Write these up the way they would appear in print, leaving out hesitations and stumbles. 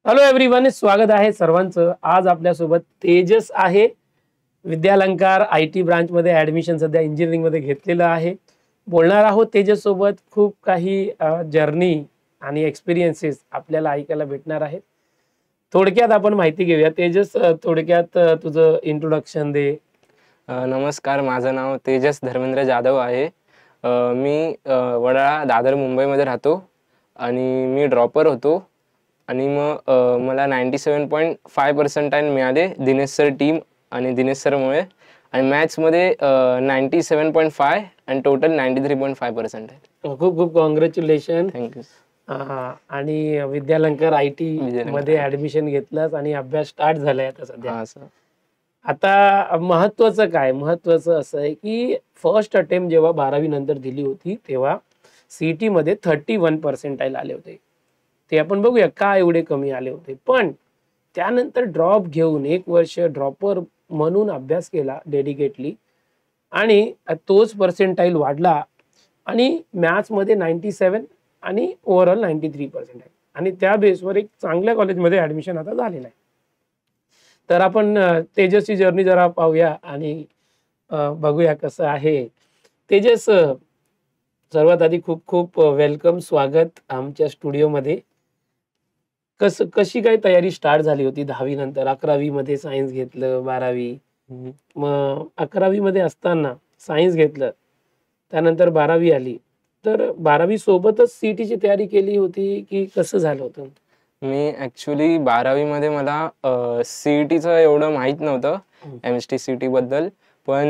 Hello everyone, स्वागत आहे सर्वांचं. आज आपल्यासोबत तेजस आहे. विद्यालंकार IT ब्रांच मध्ये ऍडमिशन सध्या इंजिनिअरिंग मध्ये घेतलेलं आहे. बोलणार आहोत तेजस सोबत. खूप काही जर्नी आणि एक्सपिरियन्सेस आपल्याला ऐकायला भेटणार आहेत. थोडक्यात आपण माहिती घेऊया. तेजस, थोडक्यात तुझं इंट्रोडक्शन दे. नमस्कार, माझं नाव तेजस धर्मेंद्र जाधव आहे. मी वडाळा दादर मुंबईमध्ये राहतो आणि मी ड्रॉपर होतो. आणि मग मला 97.5% मिळाले दिनेश सर टीम आणि दिनेश सरमुळे. आणि मॅथ्समध्ये 97.5 आणि टोटल 93.5% आहे. खूप खूप कॉंग्रॅच्युलेशन. थँक्यू. आणि विद्यालंकार IT मध्ये ऍडमिशन घेतलंस आणि अभ्यास स्टार्ट झालाय आता सध्या. हां सर. आता महत्वाचं काय, महत्वाचं असं आहे की फर्स्ट अटेम्प्ट जेव्हा 12वी नंतर दिली होती तेव्हा CET मध्ये 31% आले होते. ते आपण बघूया का एवढे कमी आले होते. पण त्यानंतर ड्रॉप घेऊन 1 वर्ष ड्रॉपर म्हणून अभ्यास केला डेडिकेटली आणि तोच पर्सेंटाईल वाढला आणि मॅथ्स मध्ये 97 आणि ओव्हरऑल 93% आहे. आणि त्या बेसवर एक चांगल्या कॉलेजमध्ये ऍडमिशन आता झालेलं आहे. तर आपण तेजसची जर्नी जरा पाहूया आणि बघूया कसं आहे. तेजस, सर्वात आधी खूप खूप वेलकम, स्वागत आमच्या स्टुडिओमध्ये. कशी काय तयारी स्टार्ट झाली होती 10वी नंतर? 11वी मध्ये सायन्स घेतलं, 12वी, मग 11वी मध्ये असताना सायन्स घेतलं, त्यानंतर 12वी आली. तर 12वी सोबतच CET ची तयारी केली होती की कसं झालं होतं? मी ॲक्च्युली 12वी मध्ये मला CETचं एवढं माहीत नव्हतं, MST CET बद्दल. पण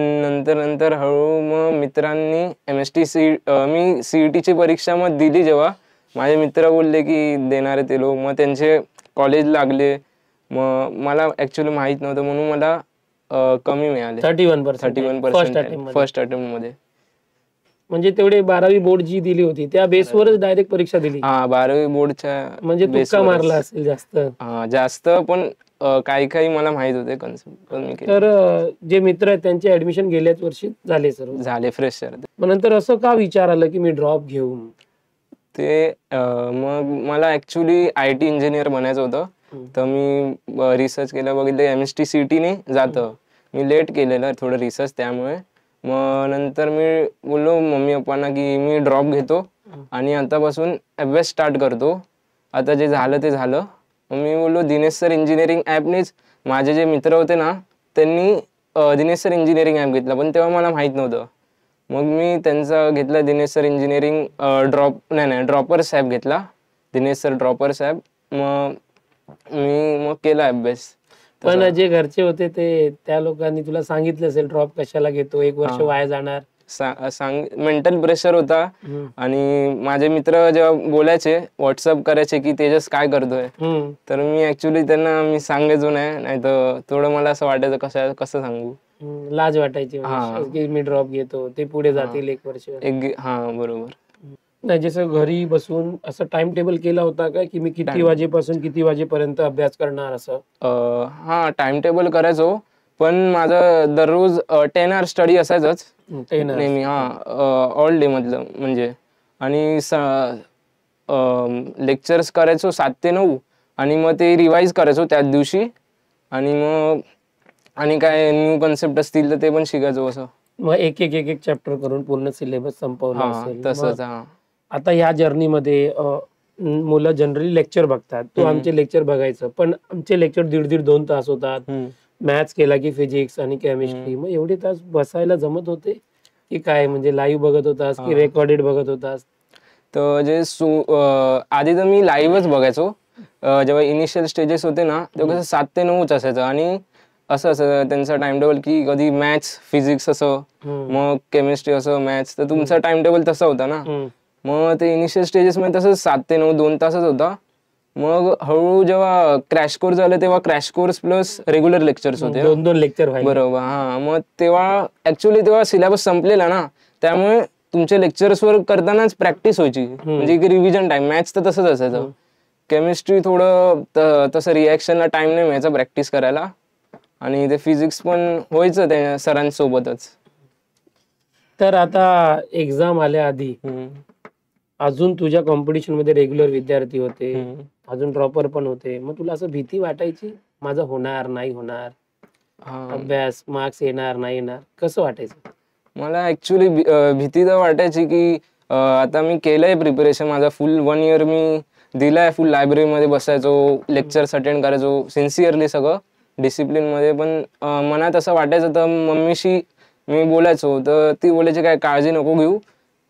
नंतर हळूहळू मग मित्रांनी मी CETची परीक्षा मग दिली. जेव्हा माझे मित्र बोलले की देणारे ते लोक, मग त्यांचे कॉलेज लागले. मग मला ॲक्च्युली माहीत नव्हतं म्हणून मला कमी मिळाले. 31% फर्स्ट अटेम्प्टमध्ये. म्हणजे तेवढे 12वी बोर्ड जी दिली होती त्या बेसवरच डायरेक्ट परीक्षा दिली? हां, 12वी बोर्डच्या म्हणजे तुक्का मारला असेल जास्त? जास्त पण काही मला माहित होते कन्सेप्ट. तर जे मित्र आहेत त्यांचे ऍडमिशन गेल्याच वर्षी झाले सर्व? झाले फ्रेशर. मग नंतर असं का विचार आलं की मी ड्रॉप घेऊन? ते मग मला ॲक्च्युली IT इंजिनियर बनायचं होतं. तर मी रिसर्च केलं, बघितलं MST CET ने जातं. मी लेट केलेलं थोडं रिसर्च, त्यामुळे मग नंतर मी बोललो मम्मी पप्पांना की मी ड्रॉप घेतो आणि आतापासून अभ्यास स्टार्ट करतो. आता जे झालं ते झालं. मग मी बोललो दिनेश सर इंजिनिअरिंग ॲपनेच, माझे जे मित्र होते ना त्यांनी दिनेश सर इंजिनिअरिंग ॲप घेतला, पण तेव्हा मला माहीत नव्हतं. मग मी त्यांचा घेतला Dinesh sir engineering droppers app घेतला, दिनेश सर ड्रॉपर्स ॲप. मग केला अभ्यास. पण जे घरचे होते ते त्या लोकांनी तुला सांगितलं असेल ड्रॉप कशाला घेतो, 1 वर्ष वाया जाणार? मेंटल प्रेशर होता. आणि माझे मित्र जेव्हा बोलायचे, व्हॉट्सअप करायचे की तेजस काय करतोय, तर मी ऍक्च्युली त्यांना मी सांगायचो नाही तर थोडं मला असं वाटायचं कसं सांगू, लाज वाटायची की मी ड्रॉप घेतो, ते पुढे जातील 1 वर्ष. हां बरोबर. नाही, जसं घरी बसून असं टाइम टेबल केला होता का की मी किती वाजेपासून किती वाजेपर्यंत अभ्यास करणार असं? हां, टाइम टेबल करायचो, पण माझं दररोज 10 आवर स्टडी असायचंच नेहमी. ऑल डे मधलं म्हणजे. आणि लेक्चर्स करायचो 7 ते 9 आणि मग ते रिवाईज करायचो त्याच दिवशी. आणि काय न्यू कन्सेप्ट असतील तर ते पण शिकायचो. असं मग एक चॅप्टर करून पूर्ण सिलेबस संपवला असेल तसंच. आता ह्या जर्नीमध्ये मुलं जनरली लेक्चर बघतात, तू आमचे लेक्चर बघायचं, पण आमचे लेक्चर 1.5-2 तास होतात. मॅथ्स केला की फिजिक्स आणि केमिस्ट्री, मग एवढे तास बसायला जमत होते की काय? म्हणजे लाईव्ह बघत होतास की रेकॉर्डेड बघत होतास? तर आधी तर मी लाईव्हच बघायचो. जेव्हा इनिशियल स्टेजेस होते ना तेव्हा कसं 7 ते 9च असायचं. आणि असं त्यांचं टाइम टेबल की कधी मॅथ्स फिजिक्स असं, मग केमिस्ट्री असं, मॅथ्स. तर तुमचा टाइम टेबल तसा होता ना. मग ते इनिशियल स्टेजेस मध्ये तसंच 7 ते 9 2 तासच होता. मग हळूहळू जेव्हा क्रॅश कोर्स झालं तेव्हा crash course plus regular lectures होते. 2 लेक्चर. बरोबर. मग तेव्हा सिलेबस संपलेला ना, त्यामुळे तुमच्या लेक्चर्सवर करतानाच प्रॅक्टिस व्हायची, म्हणजे की रिव्हिजन टाइम. मॅथ्स तर तसंच असायचं. केमिस्ट्री थोडं तसं रिॲक्शनला टाइम नाही मिळायचा प्रॅक्टिस करायला. आणि ते फिजिक्स पण व्हायचं त्या सरांसोबतच. तर आता एक्झाम आल्या आधी अजून तुझ्या कॉम्पिटिशन मध्ये रेग्युलर विद्यार्थी होते, हम्म. अजून ड्रॉपर पण होते, मग तुला असं भीती वाटायची माझं होणार नाही होणार, हा अभ्यास मार्क्स येणार नाही येणार, कसं वाटायचं? मला ऍक्च्युली भीती तर वाटायची की आता मी केलंय प्रिपरेशन, माझा फुल 1 इयर मी दिलाय, फुल लायब्ररीमध्ये बसायचो, लेक्चर्स अटेंड करायचो सिन्सिअरली सगळं डिसिप्लिन मध्ये, पण मनात असं वाटायचं. तर मम्मीशी मी बोलायचो तर ती बोलायची काय काळजी नको घेऊ,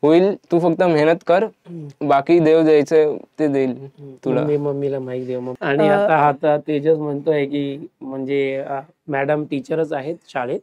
होईल, तू फक्त मेहनत कर, बाकी देव द्यायचं ते देईल तुला. मम्मीला माहिती देव मग. आणि आता आता तेजस म्हणतोय की म्हणजे मॅडम टीचरच आहेत शाळेत,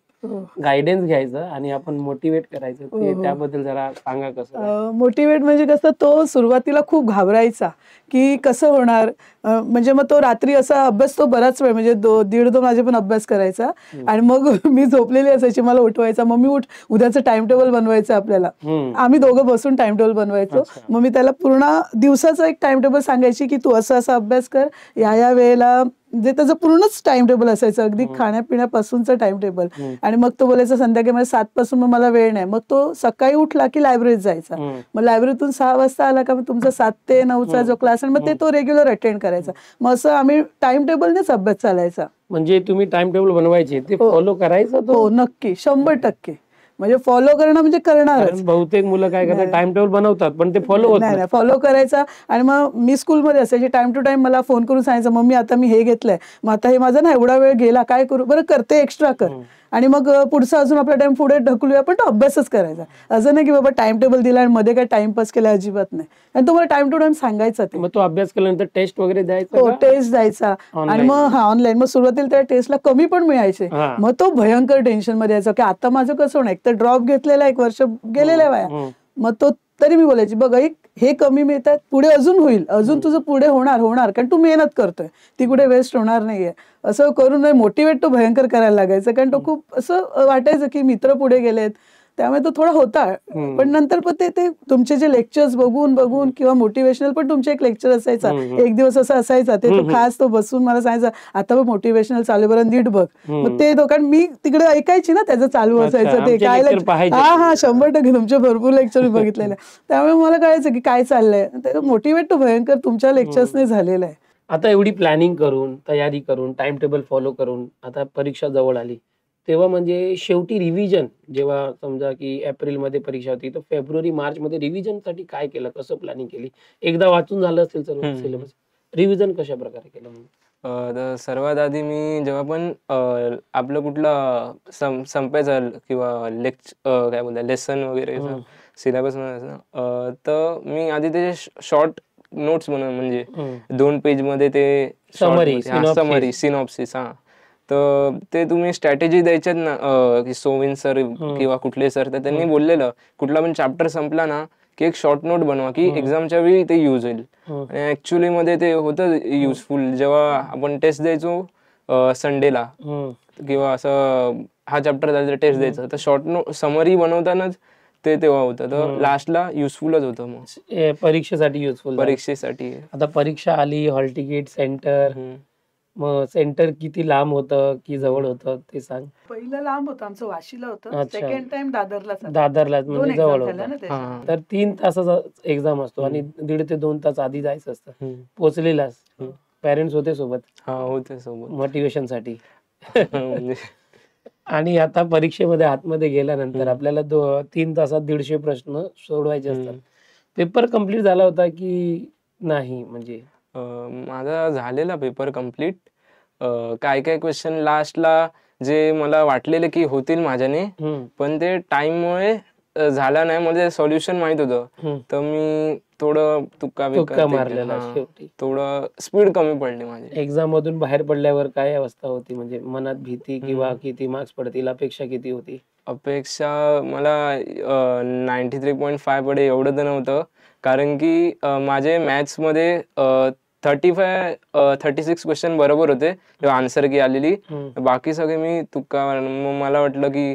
गायडन्स घ्यायचं आणि आपण मोटिवेट करायचं, ते त्याबद्दल जरा सांगा कसं. मोटिवेट म्हणजे कसं, तो सुरुवातीला खूप घाबरायचा की कसं होणार. म्हणजे मग तो रात्री असा अभ्यास, तो बराच वेळ म्हणजे 1:30-2 वाजे पण अभ्यास करायचा. आणि मग मी झोपलेली असायची, मला उठवायचा, मम्मी उठ, उद्याचं टाइम टेबल बनवायचं आपल्याला. आम्ही दोघं बसून टाइम टेबल बनवायचो. मग मी त्याला पूर्ण दिवसाचा एक टाइम टेबल सांगायची की तू असं असं अभ्यास कर, या वेळेला, म्हणजे त्याचं पूर्णच टाइम टेबल असायचं, अगदी खाण्यापिण्यापासूनचं टाइम टेबल. आणि मग तो बोलायचा संध्याकाळी मला 7 पासून मग मला वेळ नाही. मग तो सकाळी उठला की लायब्ररीत जायचा, मग लायब्ररीतून 6 वाजता आला का मग तुमचा 7 ते 9चा जो क्लास आहे मग ते तो रेग्युलर अटेंड करायचा. मग असं आम्ही टाइम टेबलनेच अभ्यास चालायचा. म्हणजे तुम्ही टाइम टेबल बनवायचे, ते फॉलो करायचं तो? हो नक्की, 100%. म्हणजे फॉलो करणं म्हणजे करणारच. कारण बहुतेक मुलं काय करतात, टाइम टेबल बनवतात पण ते फॉलो होत नाही, फॉलो करायचा. आणि मग मी स्कूलमध्ये असायची, टाइम टू टाइम मला फोन करून सांगायचं, मम्मी आता मी हे घेतलंय, मग आता हे माझा ना एवढा वेळ गेला, काय करू, बरं करते, एक्स्ट्रा कर. आणि मग पुढचा अजून आपला टाइम पुढे ढकलूया, पण तो अभ्यासच करायचा. असं नाही की बाबा टाइम टेबल दिला आणि मध्ये काय टाइमपास केला, अजिबात नाही. आणि तो मला टाइम टू टाइम सांगायचा. ते मग तो अभ्यास केल्यानंतर टेस्ट वगैरे द्यायचा? हो, टेस्ट द्यायचा. आणि मग ऑनलाईन. मग सुरुवातीला त्या टेस्टला कमी पण मिळायचे. मग तो भयंकर टेन्शन मध्ये यायचा की आता माझं कसं होणार, एक तर ड्रॉप घेतलेला, 1 वर्ष गेलेलं आहे वाया. मग तो तरी मी बोलायची, बघ हे कमी मिळतात, पुढे अजून होईल, अजून तुझं पुढे होणार, कारण तू मेहनत करतोय, ती कुठे वेस्ट होणार नाहीये. असं करून मोटिवेट तो भयंकर करायला लागायचं. कारण तो खूप असं वाटायचं की मित्र पुढे गेलेत, त्यामुळे तो थोडा होता. पण नंतर पण ते तुमचे जे लेक्चर्स बघून किंवा मोटिवेशनल पण तुमचे एक लेक्चर असायचा, एक दिवस असा असायचा, ते तो खास तो बसून मला सांगायचा, आता बघ मोटिवेशनल चालू, बरं नीट बघ. मग ते कारण मी तिकडे ऐकायची ना, त्याचं चालू असायचं ते काय. 100% तुमचे भरपूर लेक्चर बघितलेले, त्यामुळे मला कळायचं की काय चाललंय. मोटिवेट तो भयंकर तुमच्या लेक्चर्सने झालेला आहे. आता एवढी प्लॅनिंग करून, तयारी करून, टाइम टेबल फॉलो करून आता परीक्षा जवळ आली, तेव्हा म्हणजे शेवटी रिव्हिजन, जेव्हा समजा की एप्रिलमध्ये परीक्षा होती, तर फेब्रुवारी मार्च मध्ये रिव्हिजन साठी काय केलं, कसं प्लॅनिंग केली? एकदा वाचून झालं असेल सर्व सिलेबस, रिव्हिजन कशा प्रकारे केलं? तर सर्वात आधी मी जेव्हा पण आपलं कुठलं संपायचं किंवा काय बोलतात लेसन वगैरे सिलेबस तर मी आधी ते शॉर्ट नोट्स बनवून, म्हणजे 2 पेजमध्ये ते समरी सिनॉप्सिस. तर ते तुम्ही स्ट्रॅटेजी द्यायच्यात ना, की सोविन सर किंवा कुठले सर, तर त्यांनी बोललेलं कुठला पण चॅप्टर संपला ना की एक शॉर्ट नोट बनवा की एक्झामच्या वेळी ते यूज होईल. आणि ऍक्च्युअली मध्ये ते होतं युजफुल. जेव्हा आपण टेस्ट द्यायचो संडेला किंवा असं हा चॅप्टर झाला टेस्ट द्यायचं, तर शॉर्ट नोट समरी बनवतानाच ते तेव्हा होतं, तर लास्टला युजफुलच होतं. मग परीक्षेसाठी युजफुल. परीक्षेसाठी आता परीक्षा आली, हॉल तिकीट, सेंटर, मग सेंटर किती लांब होतं की जवळ होतं ते सांग. पहिलं लांब होतं, आमचं वाशीला होतं, सेकंड टाइम दादरला म्हणजे जवळ होतं. तर 3 तासाचा एक्झाम असतो आणि 1.5 ते 2 तास आधी जायचं असतं. पोहोचलेलास, पेरेंट्स होते सोबत? होते सोबत, मोटिवेशन साठी. आणि आता परीक्षेमध्ये आतमध्ये गेल्यानंतर आपल्याला 3 तासात 150 प्रश्न सोडवायचे असतात. पेपर कम्प्लीट झाला होता की नाही? म्हणजे माझा झालेला पेपर कम्प्लीट. काय काय क्वेश्चन लास्टला जे मला वाटलेले की होतील माझ्याने, पण ते टाइममुळे झाला नाही. म्हणजे सॉल्युशन माहित होतं, तर मी थोडं तुक्का मारलेला शेवटी. थोडं स्पीड कमी पडली माझी. एक्झाम मधून बाहेर पडल्यावर काय अवस्था होती? म्हणजे मनात भीती किंवा किती मार्क्स पडतील, अपेक्षा किती होती? अपेक्षा मला 93.5 पडे एवढं तर नव्हतं, कारण की माझे मॅथ्स मध्ये 36 क्वेश्चन बरोबर होते किंवा आन्सर की आलेली, बाकी सगळे मी तुक्का. मग मला वाटलं की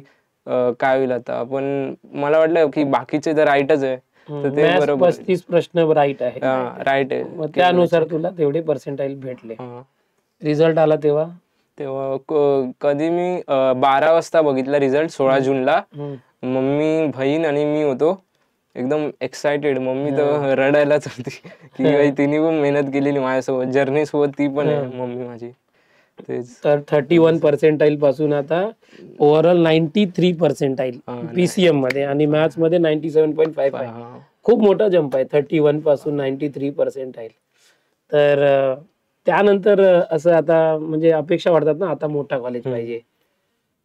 काय होईल आता, पण मला वाटलं की बाकीचे तर राईटच आहे, तर ते बरोबर. 35 प्रश्न राईट आहे. राईट आहे. त्यानुसार तुला तेवढे पर्सेंटाईल भेटले. रिझल्ट आला तेव्हा कधी मी 12 वाजता बघितला रिझल्ट, 16 जूनला. मम्मी, बहीण आणि मी होतो. एकदम एक्साइटेड. मम्मी तर रडायलाच होती की बाई तिने पण मेहनत केलेली माझ्यासोबत, जर्नी सोबत ती पण आहे मम्मी माझी. तेच. तर 31 पर्सेंटाईल पासून आता ओव्हरऑल 93 पर्सेंटाईल पीसीएम मध्ये आणि मॅथ्स मध्ये 97.55. खूप मोठा जंप आहे 31 पासून 93 पर्सेंटाईल. तर त्यानंतर असं आता म्हणजे अपेक्षा वाढतात ना, आता मोठा कॉलेज पाहिजे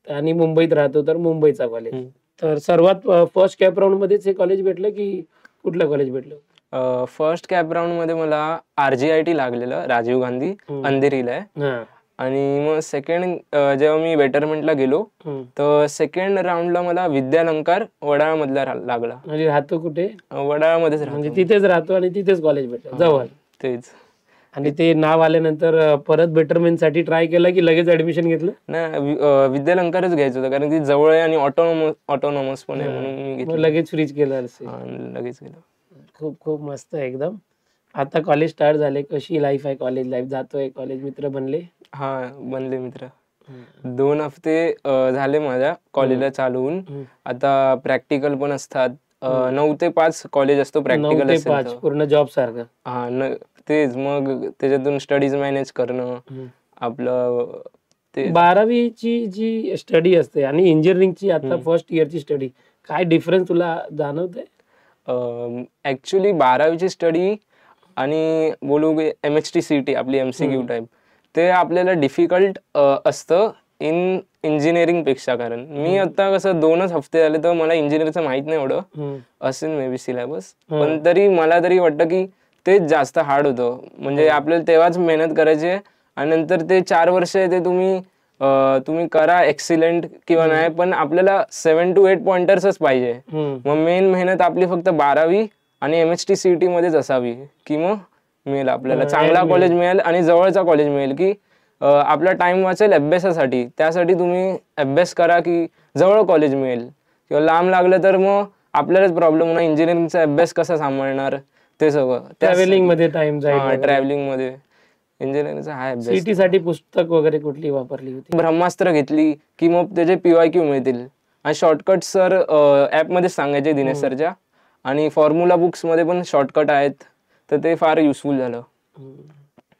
आणि मुंबईत राहतो तर मुंबईचा कॉलेज. तर सर्वात फर्स्ट कॅप राऊंड मध्येच हे कॉलेज भेटलं की कुठलं कॉलेज भेटलं? फर्स्ट कॅप राऊंड मध्ये मला RGIT लागलेलं, राजीव गांधी अंधेरीला आहे. आणि मग सेकंड जेव्हा मी बेटरमेंटला गेलो तर सेकंड राऊंडला मला विद्यालंकार वडाळमधला लागला. आणि राहतो कुठे? वडाळमध्येच म्हणजे राहतो. तिथेच राहतो आणि तिथेच कॉलेज भेटलं जवळ. तेच. आणि ते नाव आल्यानंतर परत बेटरमेंट साठी ट्राय केला की लगेच ऍडमिशन घेतलं? नाही, विद्यालंकारच घ्यायचं होतं कारण ती जवळ आहे आणि ऑटोनॉमस पण आहे म्हणून मी मग घेतलं. लगेच फ्रीज केलं असेल. लगेच गेलो. खूप खूप मस्त आहे एकदम. आता कॉलेज स्टार्ट झाले, कशी लाईफ आहे? कॉलेज लाईफ जातोय, कॉलेज मित्र बनले? हा, बनले मित्र. 2 हफ्ते झाले माझ्या कॉलेजला चालू होऊन. आता प्रॅक्टिकल पण असतात. 9 ते 5 कॉलेज असतो 9 प्रॅक्टिकल ते असेल 5 तर. पूर्ण जॉब सारखं. हा, तेच. मग त्याच्यातून स्टडीज मॅनेज करणं आपलं ते. 12वीची जी स्टडी असते आणि इंजिनिअरिंगची आता फर्स्ट इयरची स्टडी, काय डिफरन्स तुला जाणवतंय? ऍक्च्युली 12वीची स्टडी आणि बोलू MHT CT आपली MCQ टाईप, ते आपल्याला डिफिकल्ट असतं इन इंजिनिअरिंग पेक्षा. कारण मी आता कसं 2च हफ्ते झाले तर मला इंजिनिअरिंगचं माहित नाही एवढं असेल मे बी सिलेबस, पण तरी मला तरी वाटतं की तेच जास्त हार्ड होतं. म्हणजे आपल्याला तेव्हाच मेहनत करायची आहे आणि नंतर ते 4 वर्ष ते तुम्ही करा एक्सिलेंट किंवा नाही, पण आपल्याला 7 to 8 पॉइंटर्सच पाहिजे. मग मेन मेहनत आपली फक्त 12वी आणि MHT CT मध्येच असावी की मग मिळेल आपल्याला चांगला कॉलेज मिळेल आणि जवळचा कॉलेज मिळेल की आपला टाइम वाचेल अभ्यासासाठी. त्यासाठी तुम्ही अभ्यास करा की जवळ कॉलेज मिळेल, किंवा लांब लागलं तर मग आपल्यालाच प्रॉब्लेम होणार. इंजिनिअरिंगचा अभ्यास कसा सांभाळणार ते सगळं. ट्रॅव्हलिंग मध्ये टाइम जाईल. ट्रॅव्हलिंग मध्ये इंजिनिअरिंगचा हाय अभ्यास. सीटी साठी पुस्तक वगैरे कुठली वापरली होती? ब्रह्मास्त्र घेतली की मग त्याचे PYQ मिळतील. आणि शॉर्टकट सर ऍप मध्ये सांगायचे दिनेश सरच्या, आणि फॉर्म्युला बुक्स मध्ये पण शॉर्टकट आहेत, तर ते फार युजफुल झालं.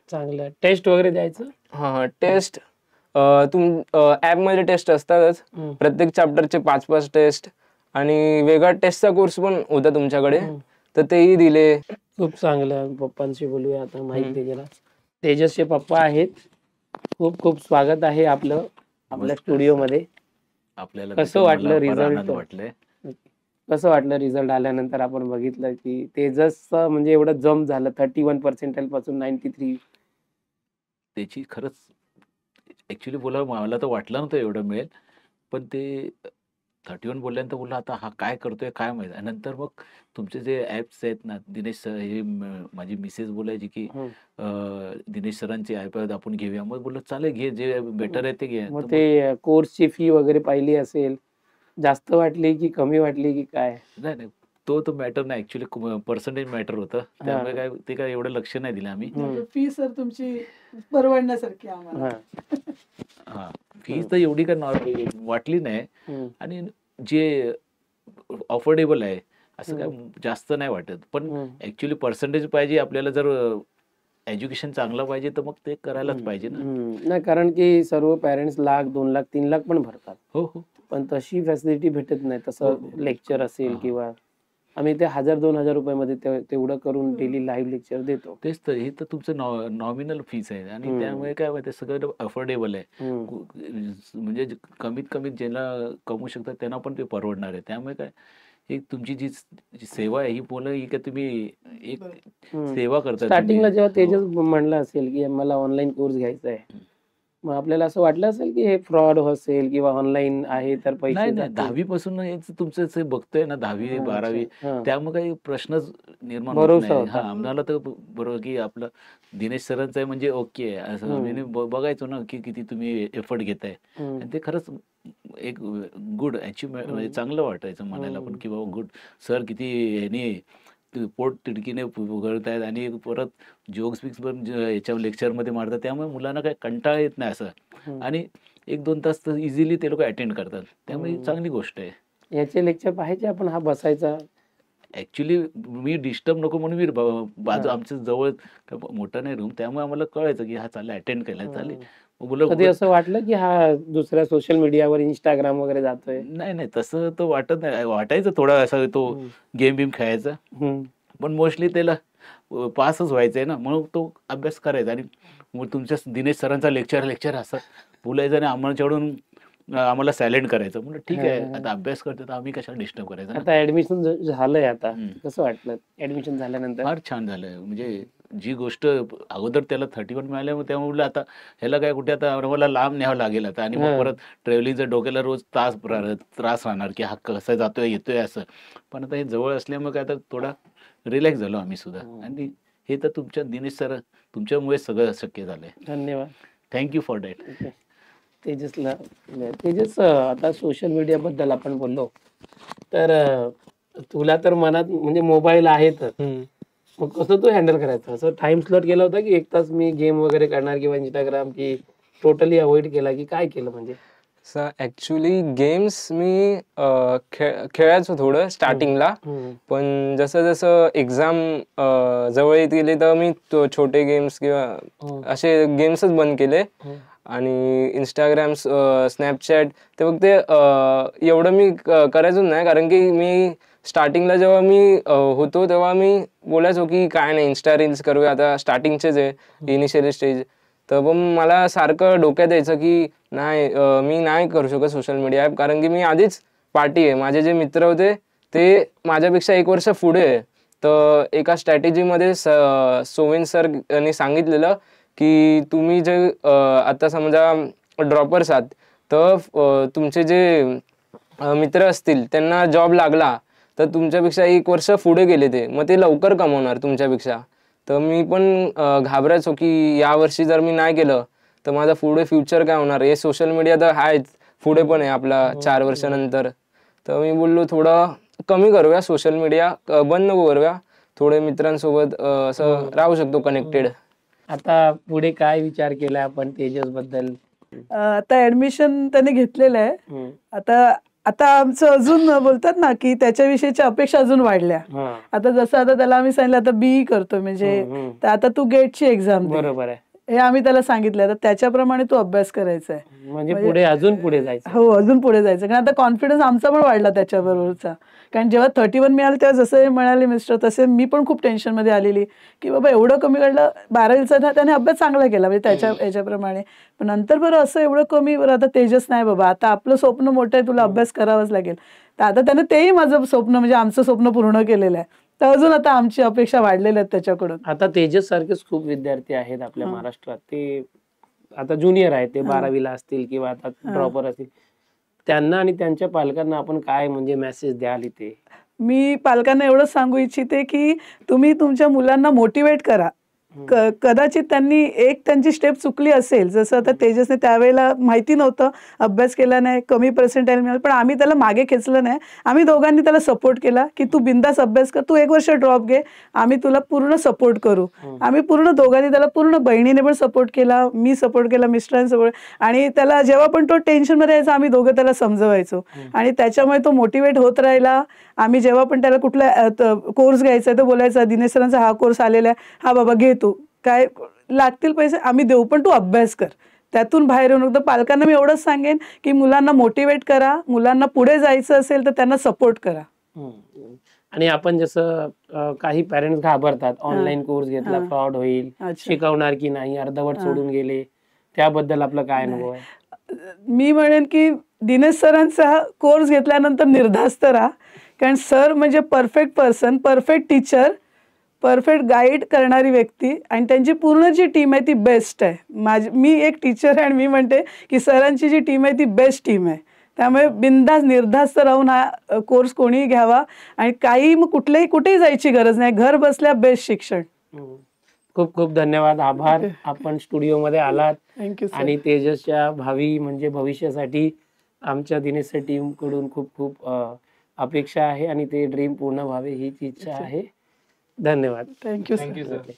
चांगलं. टेस्ट वगैरे द्यायचं? हा, टेस्ट ऍप मध्ये टेस्ट असतातच. प्रत्येक चॅप्टरचे 5-5 टेस्ट आणि वेगळा टेस्टचा कोर्स पण होता तुमच्याकडे, तर तेही दिले. खूप चांगलं. पप्पांशी बोलूया आता, माहिती गेला. तेजसचे पप्पा आहेत. खूप खूप स्वागत आहे आपलं आपल्या स्टुडिओमध्ये. आपल्याला कसं वाटलं रिझल्ट? वाटलंय. कसं वाटलं रिझल्ट आल्यानंतर? आपण बघितलं की तेजसचं म्हणजे एवढं जम्प झालं 31 पर्सेंटाईल पासून 93. त्याची खरंच ऍक्च्युली मला तर वाटलं नव्हतं एवढं मिळेल, पण ते 31 बोलल्यानंतर बोलला आता हा काय करतोय काय माहित. आणि नंतर मग तुमचे जे ऍप्स आहेत ना, दिनेश सर, हे माझी मिसेस बोलायची की दिनेश सरांचे ऍप आपण घेऊया. मग बोललो चालेल, घे, जे बेटर आहे ते घे. मग ते कोर्सची फी वगैरे पाहिली असेल, जास्त वाटली की कमी वाटली की काय? नाही, तो मॅटर नाही, ऍक्च्युली पर्सेंटेज मॅटर होतं. त्यामुळे काय ते काय एवढं लक्ष नाही दिलं आम्ही. फी सर तुमची परवडण्यासारखी आम्हाला. हा, फीज तर एवढी काय वाटली नाही, आणि जे अफोर्डेबल आहे असं काय जास्त नाही वाटत. पण ऍक्च्युली पर्सेंटेज पाहिजे आपल्याला, जर एज्युकेशन चांगलं पाहिजे तर मग ते करायलाच पाहिजे ना. नाही, कारण की सर्व पॅरेंट्स 1,00,000, 2,00,000, 3,00,000 पण भरतात. हो, पण तशी फॅसिलिटी भेटत नाही. तसं लेक्चर असेल किंवा आम्ही ते 1,000-2,000 रुपयामध्ये तेवढं करून डेली लाईव्ह लेक्चर देतो. तेच तर, हे तर तुमचं नॉमिनल फीस आहे, आणि त्यामुळे काय माहिती सगळं अफोर्डेबल आहे. म्हणजे कमीत कमी ज्याला कमवू शकतात त्यांना पण ते परवडणार आहे. त्यामुळे काय, एक तुमची जी सेवा आहे ही ही काय तुम्ही एक सेवा करता. स्टार्टिंगला जेव्हा तेजस म्हणलं असेल की मला ऑनलाईन कोर्स घ्यायचा आहे, मग आपल्याला असं वाटलं असेल की हे फ्रॉड असेल किंवा ऑनलाईन आहे तर पैसे नाही, जातील? 10वी पासून तुमचं बघतोय ना, 10वी 12वी, त्यामुळे काही प्रश्नच निर्माण होत भरोसा नाही. होता. हा, आम्हाला तर बरोबर की आपलं दिनेश सरांचं आहे म्हणजे ओके आहे असं आम्ही बघायचो ना की किती तुम्ही एफर्ट घेताय. आणि ते खरंच एक गुड अचिव्हमेंट, म्हणजे चांगलं वाटायचं म्हणायला पण की बाबा गुड सर, किती ह्यानी पोट तिडकीने उघडतायत आणि परत जोक्स बिक्स पण याच्या लेक्चरमध्ये मारतात. त्यामुळे मुलांना काही कंटाळा येत नाही असं, आणि 1-2 तास तर इझिली ते लोक अटेंड करतात. त्यामुळे चांगली गोष्ट आहे. याचे लेक्चर पाहायचे आपण. हा बसायचा ऍक्च्युली मी डिस्टर्ब नको म्हणून मी बाजू आमच्या जवळ मोठा नाही रूम, त्यामुळे आम्हाला कळायचं की हा चालला अटेंड केला चालेल. कधी असं वाटलं की हा दुसऱ्या सोशल मीडियावर इंस्टाग्राम वगैरे जातोय? नाही नाही, तसं तो वाटत नाही. वाटायचं थोडा असं तो गेम बिम खेळायचा, पण मोस्टली त्याला पासच व्हायचंय ना, म्हणून तो अभ्यास करायचा. आणि मग तुमच्या दिनेश सरांचा लेक्चर असं बोलायचं आणि आम्हाला सायलेंट करायचं. म्हणलं ठीक आहे, आता अभ्यास करतो तर आम्ही कशाला डिस्टर्ब करायचं. आता ऍडमिशन झालंय, आता कसं वाटलं ऍडमिशन झाल्यानंतर? फार छान झालं. म्हणजे जी गोष्ट अगोदर त्याला 31 मिळाल्या, त्यामुळे आता ह्याला काय कुठे आता मला लांब न्यावं लागेल आता, आणि मग परत ट्रॅव्हलिंगचं डोक्याला रोज त्रास राहणार की हा कसा जातोय येतोय असं. पण आता हे जवळ असल्यामुळे काय आता थोडा रिलॅक्स झालो आम्ही सुद्धा. आणि हे तर तुमच्या दिनेश सर तुमच्यामुळे सगळं शक्य झालंय. धन्यवाद, थँक्यू फॉर दॅट. तेजस, आता सोशल मीडिया बद्दल आपण बोललो, तर तुला तर मनात म्हणजे मोबाईल आहेत, मग कसं तू हँडल करायचं? असं टाइम स्लॉट केला होता की 1 तास मी गेम वगैरे करणार किंवा इंस्टाग्राम, की टोटली अवॉइड केला, की काय केलं म्हणजे? ऍक्च्युली गेम्स मी खेळायचो थोडं स्टार्टिंगला, पण जसं जसं एक्झाम जवळ येत गेले तर मी छोटे गेम्स किंवा असे गेम्सच बंद केले. आणि इंस्टाग्राम, स्नॅपचॅट ते फक्त एवढं मी करायचो नाही, कारण की मी स्टार्टिंगला जेव्हा मी होतो तेव्हा मी बोलायचो की काय नाही, इन्स्टा रील्स करूया, आता स्टार्टिंगचेच आहे इनिशियल स्टेज. तर पण मला सारखं डोक्यात यायचं की नाही, मी नाही करू शकत सोशल मीडिया ॲप, कारण की मी आधीच पार्टी आहे. माझे जे मित्र होते ते माझ्यापेक्षा 1 वर्ष पुढे आहे. तर एका स्ट्रॅटेजीमध्ये सोविन सर यांनी सांगितलेलं की तुम्ही जे आता समजा ड्रॉपर्स आहात, तर तुमचे जे मित्र असतील त्यांना जॉब लागला तर तुमच्यापेक्षा 1 वर्ष पुढे गेले ते, मग ते लवकर कमवणार तुमच्यापेक्षा. तर मी पण घाबरायचो की यावर्षी जर मी नाही केलं तर माझा पुढे फ्युचर काय होणार. हे सोशल मीडिया तर आहेच, पुढे पण आहे आपला 4 वर्षानंतर. तर मी बोललो थोडं कमी करूया सोशल मीडिया, बंद नको करूया, थोडे मित्रांसोबत असं राहू शकतो कनेक्टेड. आता पुढे काय विचार केला आपण तेजस बद्दल? आता ऍडमिशन त्याने घेतलेलं आहे. आता आमचं अजून बोलतात ना की त्याच्याविषयीच्या अपेक्षा अजून वाढल्या. आता जसं आता त्याला आम्ही सांगितलं आता बीई करतोय म्हणजे, तर आता तू गेटची एक्झाम दे, बरोबर आहे, हे आम्ही त्याला सांगितलं. तर त्याच्याप्रमाणे तू अभ्यास करायचा आहे, म्हणजे पुढे अजून पुढे जायचं. हो, अजून पुढे जायचं. कारण आता कॉन्फिडन्स आमचा पण वाढला त्याच्याबरोबरचा. कारण जेव्हा 31 मिळालं तेव्हा जसं म्हणाले मिस्टर, तसे मी पण खूप टेन्शन मध्ये आलेली की बाबा एवढं कमी काढलं. 12वीचा त्याने अभ्यास चांगला केला म्हणजे त्याच्या याच्याप्रमाणे, पण नंतर बरं असं एवढं कमी. बरं आता तेजस नाही बाबा, आता आपलं स्वप्न मोठं आहे, तुला अभ्यास करावाच लागेल. तर आता त्यानं तेही माझं स्वप्न म्हणजे आमचं स्वप्न पूर्ण केलेलं आहे. तर अजून आता आमची अपेक्षा वाढलेल्या आहेत त्याच्याकडून. आता तेजस सारखेच खूप विद्यार्थी आहेत आपल्या महाराष्ट्रात, ते आता ज्युनियर आहेत, ते 12वीला असतील किंवा आता ड्रॉपर असतील, त्यांना आणि त्यांच्या पालकांना आपण काय म्हणजे मेसेज द्याल इथे? मी पालकांना एवढंच सांगू इच्छिते की तुम्ही तुमच्या मुलांना मोटिवेट करा. कदाचित त्यांची स्टेप चुकली असेल, जसं आता तेजसने त्यावेळेला माहिती नव्हतं, अभ्यास केला नाही, कमी पर्सेंटाईल मिळालं, पण आम्ही त्याला मागे खेचलं नाही. आम्ही दोघांनी त्याला सपोर्ट केला की तू बिंदास अभ्यास कर, तू 1 वर्ष ड्रॉप घे, आम्ही तुला पूर्ण सपोर्ट करू. आम्ही पूर्ण दोघांनी त्याला पूर्ण, बहिणीने पण सपोर्ट केला, मी सपोर्ट केला, मिस्टरांनी सपोर्ट. आणि त्याला जेव्हा पण तो टेन्शनमध्ये यायचा आम्ही दोघं त्याला समजवायचो, आणि त्याच्यामुळे तो मोटिवेट होत राहिला. आम्ही जेव्हा पण त्याला कुठला कोर्स घ्यायचा तो बोलायचा दिनेश सरांचा हा कोर्स आलेला आहे, हा बाबा घे, तू काय लागतील पैसे आम्ही देऊ, पण तू अभ्यास कर, त्यातून बाहेर येऊ नको. पालकांना मी एवढंच सांगेन की मुलांना मोटिवेट करा, मुलांना पुढे जायचं असेल तर त्यांना सपोर्ट करा. आणि आपण जसं काही पॅरेंट्स घाबरतात, ऑनलाईन कोर्स घेतला फ्रॉड होईल, शिकवणार की नाही, अर्धवट सोडून गेले, त्याबद्दल आपला काय अनुभव आहे? मी म्हणेन की दिनेश सरांचा कोर्स घेतल्यानंतर निर्धास्त राहा, कारण सर म्हणजे perfect person, perfect teacher, perfect guide करणारी व्यक्ती, आणि त्यांची पूर्ण जी टीम आहे ती बेस्ट आहे. मी एक टीचर आहे आणि मी म्हणते की सरांची जी टीम आहे ती बेस्ट टीम आहे. त्यामुळे बिंदास निर्धास्त राहून हा कोर्स कोणीही घ्यावा, आणि काही मग कुठेही जायची गरज नाही, घर बसल्या बेस्ट शिक्षण. खूप खूप धन्यवाद, आभार. आपण स्टुडिओमध्ये आलात. थँक्यू. आणि तेजसच्या भावी म्हणजे भविष्यासाठी आमच्या दिनेश टीम कडून खूप खूप अपेक्षा आहे, आणि ते ड्रीम पूर्ण व्हावे हीच इच्छा आहे. धन्यवाद. Thank you sir.